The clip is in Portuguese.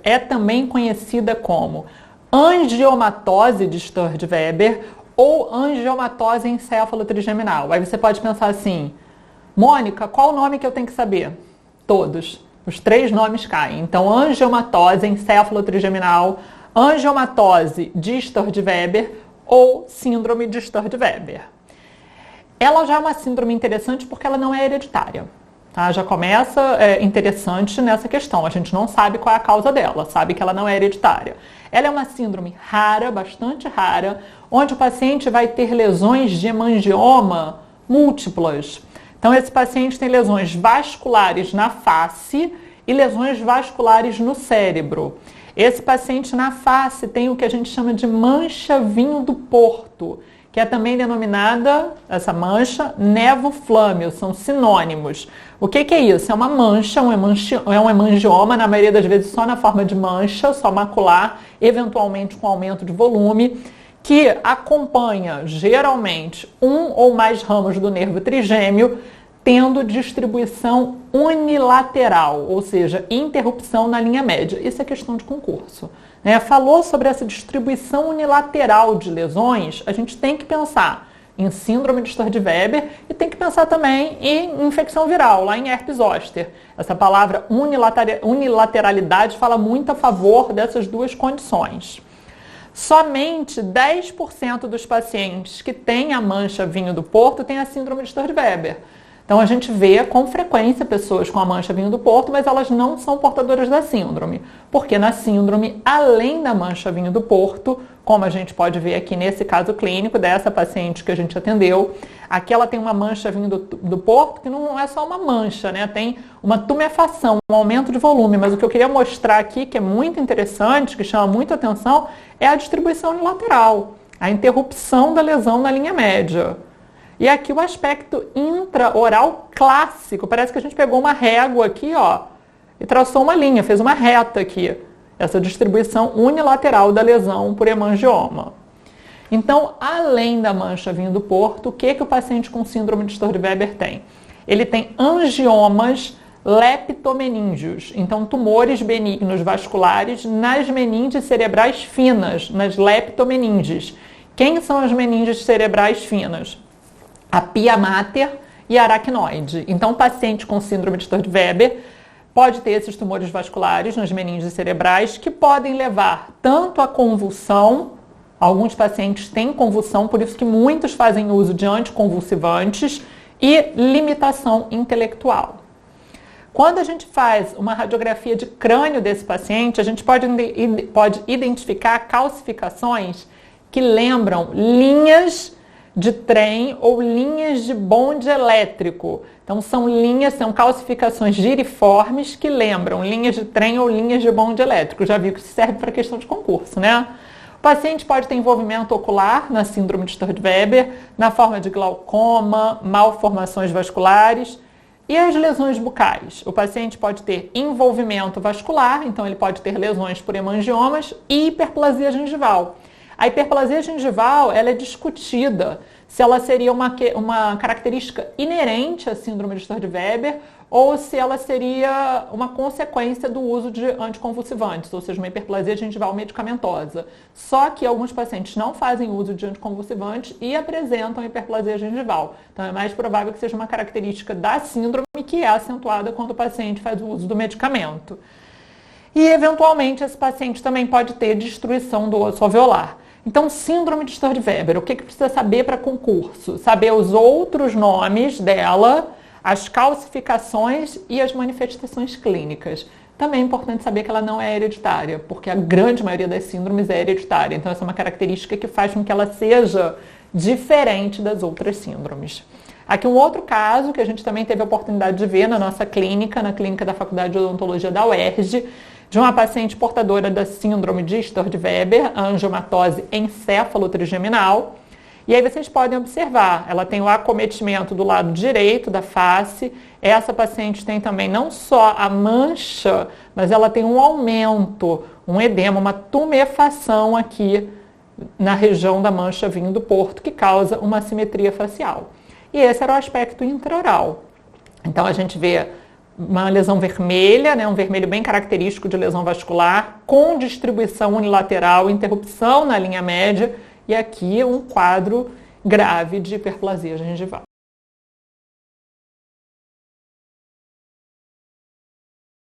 é também conhecida como angiomatose de Sturge-Weber ou angiomatose encéfalo-trigeminal. Aí você pode pensar assim, Mônica, qual o nome que eu tenho que saber? Todos. Os 3 nomes caem. Então, angiomatose encéfalo-trigeminal, angiomatose de Sturge-Weber ou síndrome de Sturge-Weber. Ela já é uma síndrome interessante porque ela não é hereditária. Tá? Já começa interessante nessa questão. A gente não sabe qual é a causa dela, sabe que ela não é hereditária. Ela é uma síndrome rara, bastante rara, onde o paciente vai ter lesões de hemangioma múltiplas. Então, esse paciente tem lesões vasculares na face e lesões vasculares no cérebro. Esse paciente na face tem o que a gente chama de mancha vinho do Porto, que é também denominada, essa mancha, nevoflâmio, são sinônimos. O que é isso? É uma mancha, é um hemangioma, na maioria das vezes só na forma de mancha, só macular, eventualmente com aumento de volume, que acompanha geralmente um ou mais ramos do nervo trigêmeo, tendo distribuição unilateral, ou seja, interrupção na linha média. Isso é questão de concurso. Falou sobre essa distribuição unilateral de lesões, a gente tem que pensar em síndrome de Sturge-Weber e tem que pensar também em infecção viral, lá em herpes zoster. Essa palavra unilateralidade fala muito a favor dessas duas condições. Somente 10% dos pacientes que têm a mancha vinho do Porto têm a síndrome de Sturge-Weber. Então, a gente vê com frequência pessoas com a mancha vinho do Porto, mas elas não são portadoras da síndrome. Porque na síndrome, além da mancha vinho do Porto, como a gente pode ver aqui nesse caso clínico dessa paciente que a gente atendeu, aqui ela tem uma mancha vinho do Porto, que não é só uma mancha, né? Tem uma tumefação, um aumento de volume. Mas o que eu queria mostrar aqui, que é muito interessante, que chama muito atenção, é a distribuição unilateral, a interrupção da lesão na linha média. E aqui o aspecto intraoral clássico. Parece que a gente pegou uma régua aqui, ó, e traçou uma linha, fez uma reta aqui. Essa distribuição unilateral da lesão por hemangioma. Então, além da mancha vinho do Porto, o que o paciente com síndrome de Sturge-Weber tem? Ele tem angiomas leptomeníngeos, então tumores benignos vasculares nas meninges cerebrais finas, nas leptomeninges. Quem são as meninges cerebrais finas? A pia mater e a aracnoide. Então, o paciente com síndrome de Sturge-Weber pode ter esses tumores vasculares nas meninges cerebrais que podem levar tanto a convulsão, alguns pacientes têm convulsão, por isso que muitos fazem uso de anticonvulsivantes, e limitação intelectual. Quando a gente faz uma radiografia de crânio desse paciente, a gente pode identificar calcificações que lembram linhas de trem ou linhas de bonde elétrico. Então, são calcificações giriformes que lembram linhas de trem ou linhas de bonde elétrico. Já vi que isso serve para questão de concurso, né? O paciente pode ter envolvimento ocular na síndrome de Sturge-Weber, na forma de glaucoma, malformações vasculares e as lesões bucais. O paciente pode ter envolvimento vascular, então ele pode ter lesões por hemangiomas e hiperplasia gengival. A hiperplasia gengival, ela é discutida se ela seria uma característica inerente à síndrome de Sturge-Weber ou se ela seria uma consequência do uso de anticonvulsivantes, ou seja, uma hiperplasia gengival medicamentosa. Só que alguns pacientes não fazem uso de anticonvulsivantes e apresentam hiperplasia gengival. Então, é mais provável que seja uma característica da síndrome que é acentuada quando o paciente faz o uso do medicamento. E, eventualmente, esse paciente também pode ter destruição do osso alveolar. Então, síndrome de Sturge-Weber, o que precisa saber para concurso? Saber os outros nomes dela, as calcificações e as manifestações clínicas. Também é importante saber que ela não é hereditária, porque a grande maioria das síndromes é hereditária. Então, essa é uma característica que faz com que ela seja diferente das outras síndromes. Aqui um outro caso que a gente também teve a oportunidade de ver na nossa clínica, na clínica da Faculdade de Odontologia da UERJ, de uma paciente portadora da síndrome de Sturge-Weber, angiomatose encéfalo-trigeminal. E aí vocês podem observar, ela tem o acometimento do lado direito da face. Essa paciente tem também não só a mancha, mas ela tem um aumento, um edema, uma tumefação aqui na região da mancha vinho do Porto, que causa uma assimetria facial. E esse era o aspecto intraoral. Então a gente vê uma lesão vermelha, né, um vermelho bem característico de lesão vascular, com distribuição unilateral, interrupção na linha média, e aqui um quadro grave de hiperplasia gengival.